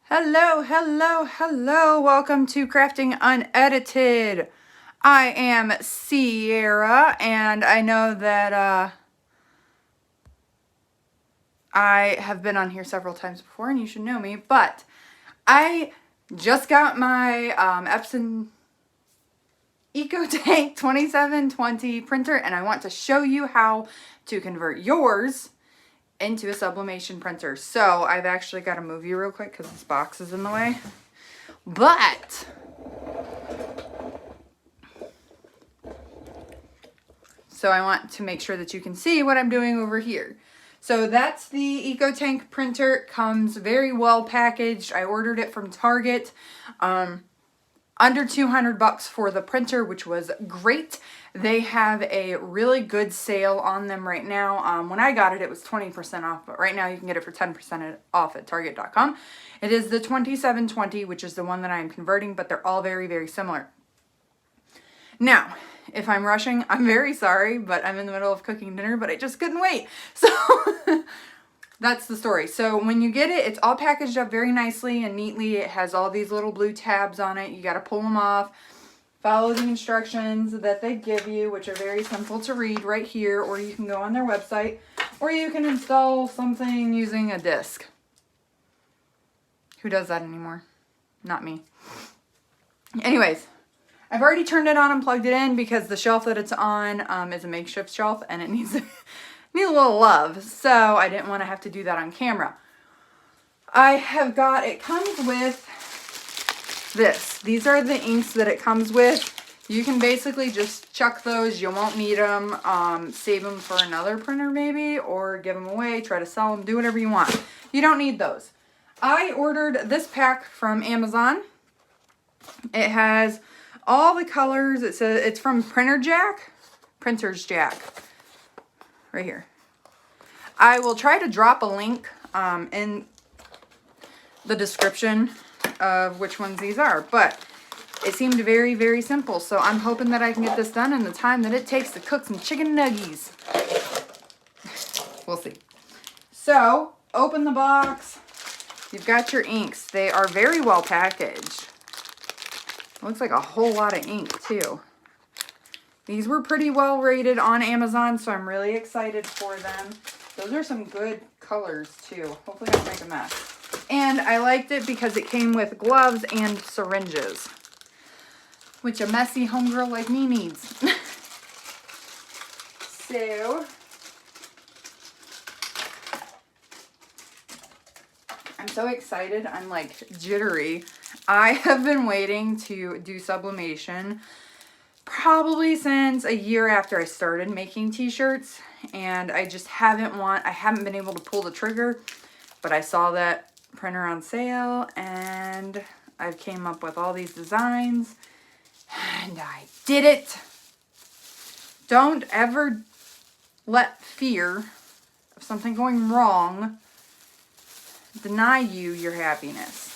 Hello, hello, hello. Welcome to Crafting Unedited. I am Sierra, and I know that I have been on here several times before, and you should know me, but I just got my Epson ECOtank 2720 printer, and I want to show you how to convert yours into a sublimation printer. So I've actually got to move you real quick because this box is in the way. But so I want to make sure that you can see what I'm doing over here. So that's the ECOtank printer. It comes very well packaged. I ordered it from Target. Under 200 bucks for the printer, which was great. They have a really good sale on them right now. When I got it, it was 20% off, but right now you can get it for 10% off at Target.com. It is the 2720, which is the one that I'm converting, but they're all very, very similar. Now, if I'm rushing, I'm very sorry, but I'm in the middle of cooking dinner, but I just couldn't wait. So that's the story. So when you get it, it's all packaged up very nicely and neatly. It has all these little blue tabs on it. You got to pull them off. Follow the instructions that they give you, which are very simple to read right here, or you can go on their website, or you can install something using a disc. Who does that anymore? Not me. Anyways, I've already turned it on and plugged it in because the shelf that it's on is a makeshift shelf and it needs a little love. So I didn't want to have to do that on camera. It comes with this. These are the inks that it comes with. You can basically just chuck those. You won't need them. Save them for another printer maybe, or give them away, try to sell them, do whatever you want. You don't need those. I ordered this pack from Amazon. It has all the colors. It says it's from Printer's Jack. Right here. I will try to drop a link in the description of which ones these are, but it seemed very, very simple. So I'm hoping that I can get this done in the time that it takes to cook some chicken nuggies. We'll see. So open the box. You've got your inks. They are very well packaged. Looks like a whole lot of ink too. These were pretty well rated on Amazon, so I'm really excited for them. Those are some good colors too. Hopefully I don't make a mess. And I liked it because it came with gloves and syringes, which a messy homegirl like me needs. So I'm so excited. I'm like jittery. I have been waiting to do sublimation probably since a year after I started making t-shirts, and I just haven't been able to pull the trigger, but I saw that printer on sale and I came up with all these designs and I did it. Don't ever let fear of something going wrong deny you your happiness.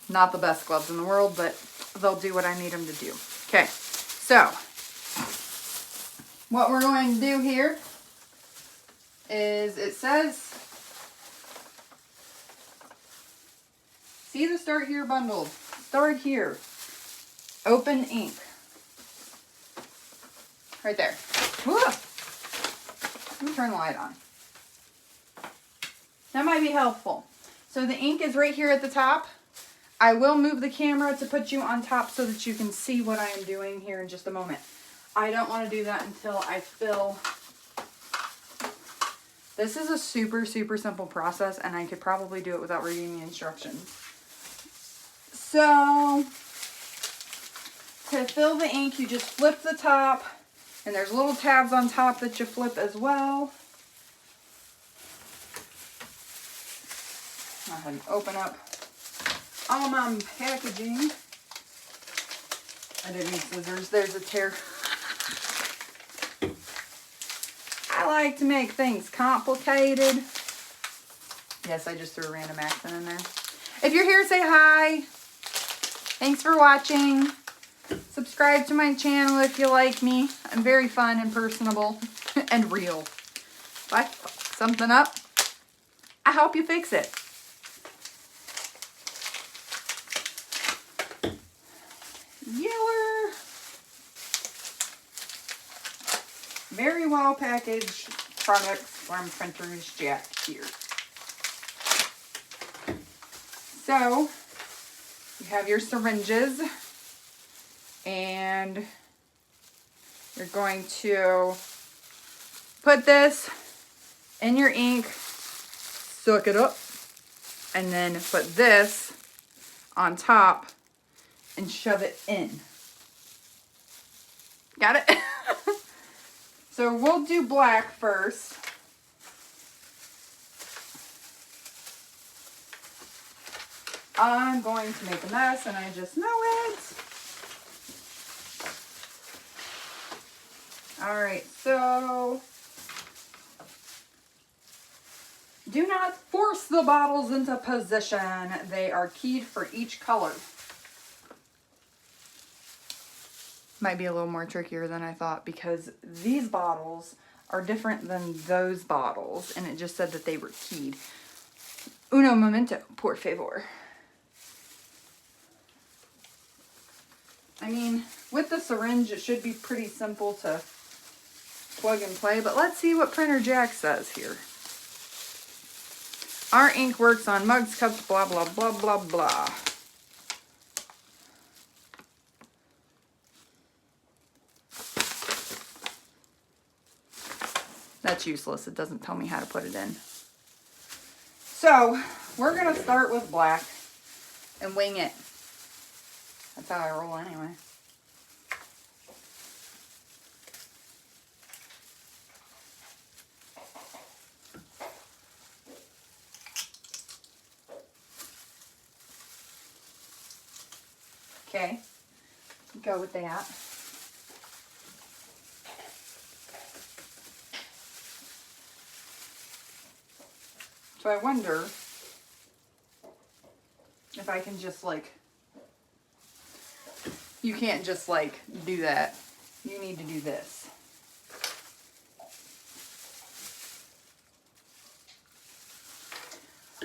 Not the best gloves in the world, but they'll do what I need them to do. Okay, so what we're going to do here is, it says, see the Start Here bundle. Start here. Open ink. Right there. Woo! Let me turn the light on. That might be helpful. So the ink is right here at the top. I will move the camera to put you on top so that you can see what I am doing here in just a moment. I don't want to do that until I fill. This is a super, super simple process, and I could probably do it without reading the instructions. So to fill the ink, you just flip the top, and there's little tabs on top that you flip as well. Go ahead and open up all my packaging. I didn't need scissors. There's a tear. I like to make things complicated. Yes, I just threw a random accent in there. If you're here, say hi. Thanks for watching. Subscribe to my channel if you like me. I'm very fun and personable and real. If I fuck something up, I help you fix it. very well packaged products from Printers Jack here. So you have your syringes, and you're going to put this in your ink, suck it up, and then put this on top and shove it in. Got it? So we'll do black first. I'm going to make a mess, and I just know it. All right, so do not force the bottles into position. They are keyed for each color. Might be a little more trickier than I thought because these bottles are different than those bottles, and it just said that they were keyed. Uno momento, por favor. I mean, with the syringe, it should be pretty simple to plug and play, but let's see what Printer Jack says here. Our ink works on mugs, cups, blah, blah, blah, blah, blah. That's useless. It doesn't tell me how to put it in. So, we're going to start with black and wing it. That's how I roll anyway. Okay, go with that. So I wonder if I can just like, you can't just like do that. You need to do this.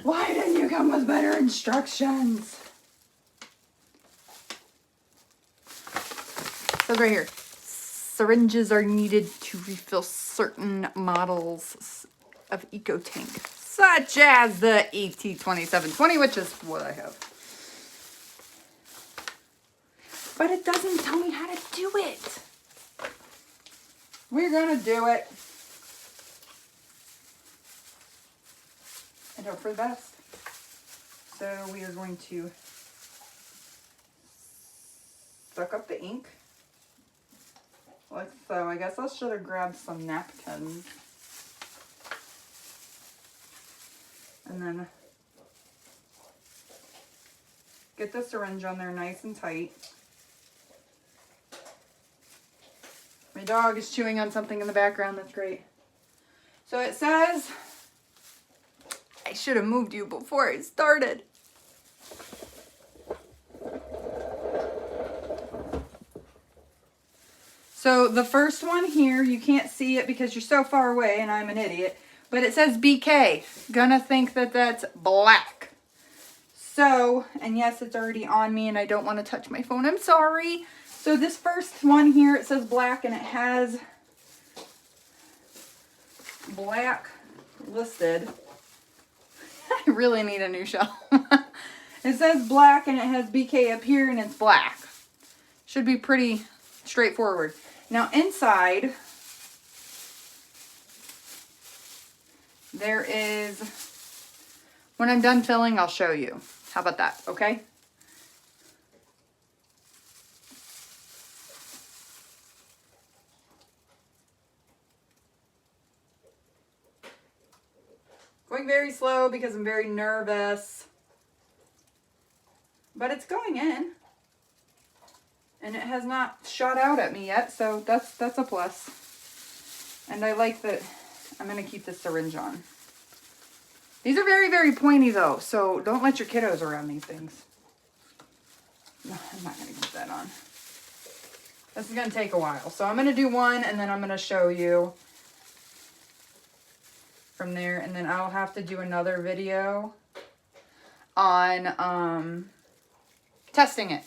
Why didn't you come with better instructions? So right here, syringes are needed to refill certain models of ECOtank, such as the ET2720, which is what I have. But it doesn't tell me how to do it. We're gonna do it. And hope for the best. So we are going to suck up the ink. Like so. I guess I should have grabbed some napkins. And then get the syringe on there nice and tight. My dog is chewing on something in the background. That's great. So it says, I should have moved you before I started. So the first one here, you can't see it because you're so far away and I'm an idiot, but it says BK. Gonna think that that's black. So, and yes, it's already on me and I don't want to touch my phone. I'm sorry. So this first one here, it says black and it has black listed. I really need a new shell. It says black and it has BK up here and it's black. Should be pretty straightforward. Now inside, there is, when I'm done filling, I'll show you. How about that, okay? Going very slow because I'm very nervous. But it's going in. And it has not shot out at me yet, so that's a plus. And I like that I'm going to keep the syringe on. These are very, very pointy though, so don't let your kiddos around these things. No, I'm not going to keep that on. This is going to take a while. So I'm going to do one and then I'm going to show you from there. And then I'll have to do another video on testing it.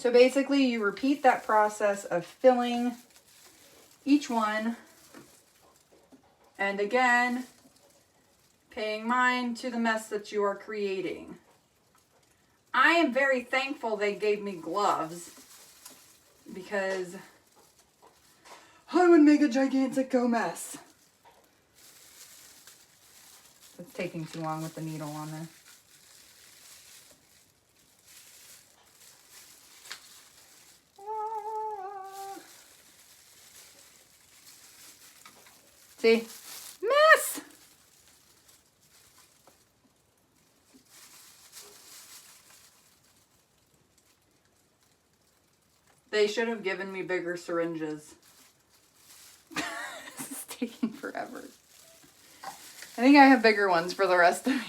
So basically you repeat that process of filling each one, and again, paying mind to the mess that you are creating. I am very thankful they gave me gloves because I would make a gigantic mess. It's taking too long with the needle on there. See? Mess! They should have given me bigger syringes. This is taking forever. I think I have bigger ones for the rest of these.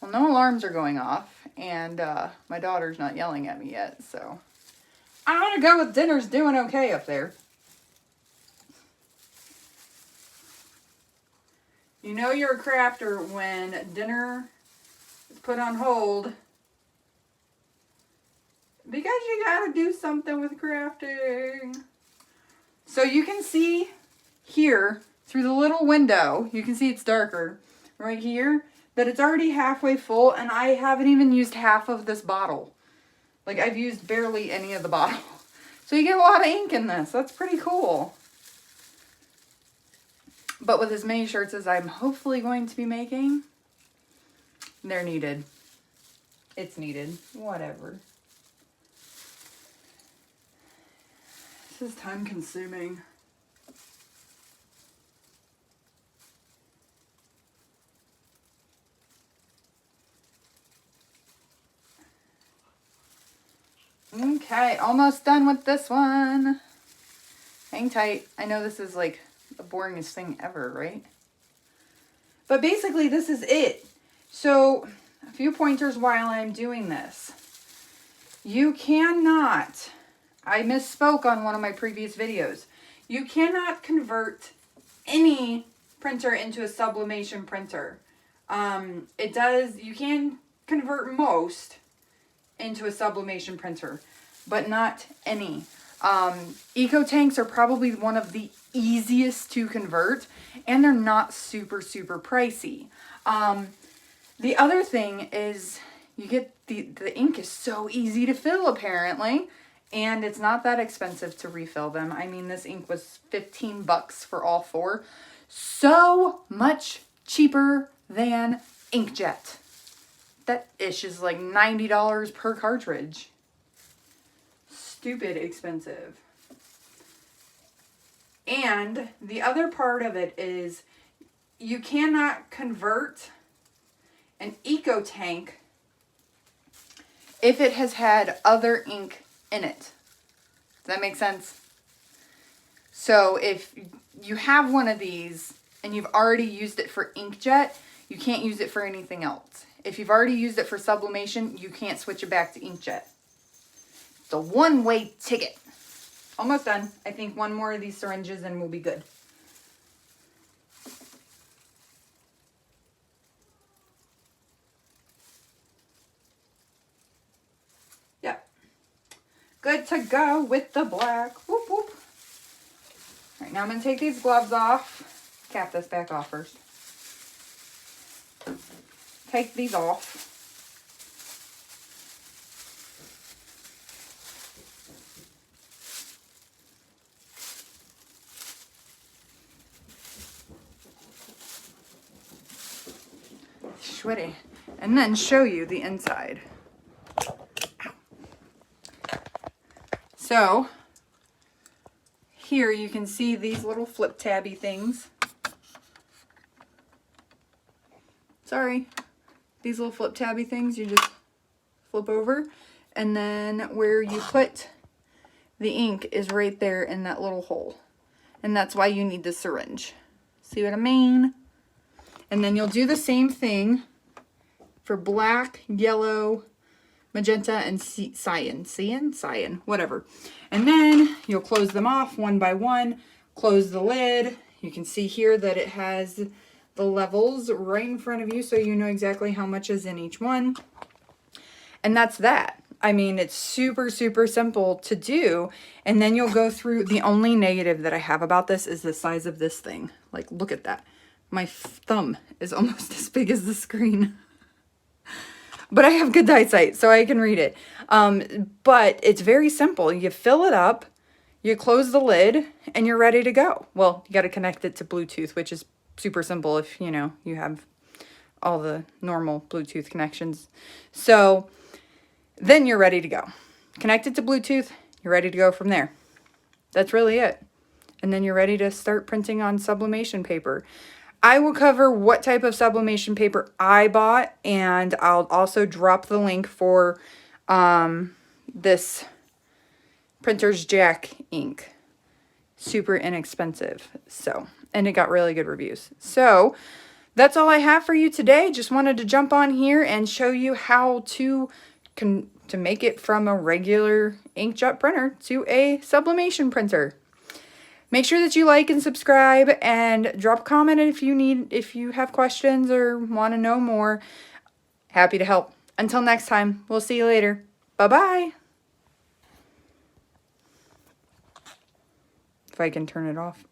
Well, no alarms are going off, and my daughter's not yelling at me yet, so I'm gonna go with dinner's doing okay up there. You know you're a crafter when dinner is put on hold because you gotta do something with crafting. So you can see here through the little window, you can see it's darker right here, that it's already halfway full, and I haven't even used half of this bottle. Like, I've used barely any of the bottle. So you get a lot of ink in this. That's pretty cool. But with as many shirts as I'm hopefully going to be making, they're needed. It's needed. Whatever. This is time consuming. Okay, almost done with this one. Hang tight. I know this is like the boringest thing ever, right? But basically this is it. So a few pointers while I'm doing this. You cannot, I misspoke on one of my previous videos. You cannot convert any printer into a sublimation printer. You can convert most into a sublimation printer, but not any. ECOtanks are probably one of the easiest to convert, and they're not super pricey. The other thing is you get the ink is so easy to fill apparently, and it's not that expensive to refill them. I mean, this ink was $15 for all four. So much cheaper than inkjet. That ish is like $90 per cartridge. Stupid expensive. And the other part of it is you cannot convert an ECOtank if it has had other ink in it. Does that make sense? So if you have one of these and you've already used it for inkjet, you can't use it for anything else. If you've already used it for sublimation, you can't switch it back to inkjet. It's a one-way ticket. Almost done. I think one more of these syringes and we'll be good. Yep. Good to go with the black. Whoop, whoop. All right, now I'm going to take these gloves off. Cap this back off first. Take these off. Sweaty. And then show you the inside. Ow. So, here you can see these little flip tabby things. Sorry. These little flip tabby things, you just flip over, and then where you put the ink is right there in that little hole, and that's why you need the syringe. See what I mean? And then you'll do the same thing for black, yellow, magenta, and cyan, whatever. And then you'll close them off one by one, close the lid. You can see here that it has the levels right in front of you so you know exactly how much is in each one. And that's that. I mean, it's super, super simple to do. And then you'll go through, the only negative that I have about this is the size of this thing. Like, look at that. My thumb is almost as big as the screen. But I have good eyesight, so I can read it. But it's very simple. You fill it up, you close the lid, and you're ready to go. Well, you got to connect it to Bluetooth, which is super simple if, you know, you have all the normal Bluetooth connections. So then you're ready to go. Connect it to Bluetooth, you're ready to go from there. That's really it. And then you're ready to start printing on sublimation paper. I will cover what type of sublimation paper I bought, and I'll also drop the link for this Printer's Jack ink. Super inexpensive. So, and it got really good reviews. So, that's all I have for you today. Just wanted to jump on here and show you how to make it from a regular inkjet printer to a sublimation printer. Make sure that you like and subscribe and drop a comment if you have questions or want to know more. Happy to help. Until next time, we'll see you later. Bye-bye. If I can turn it off.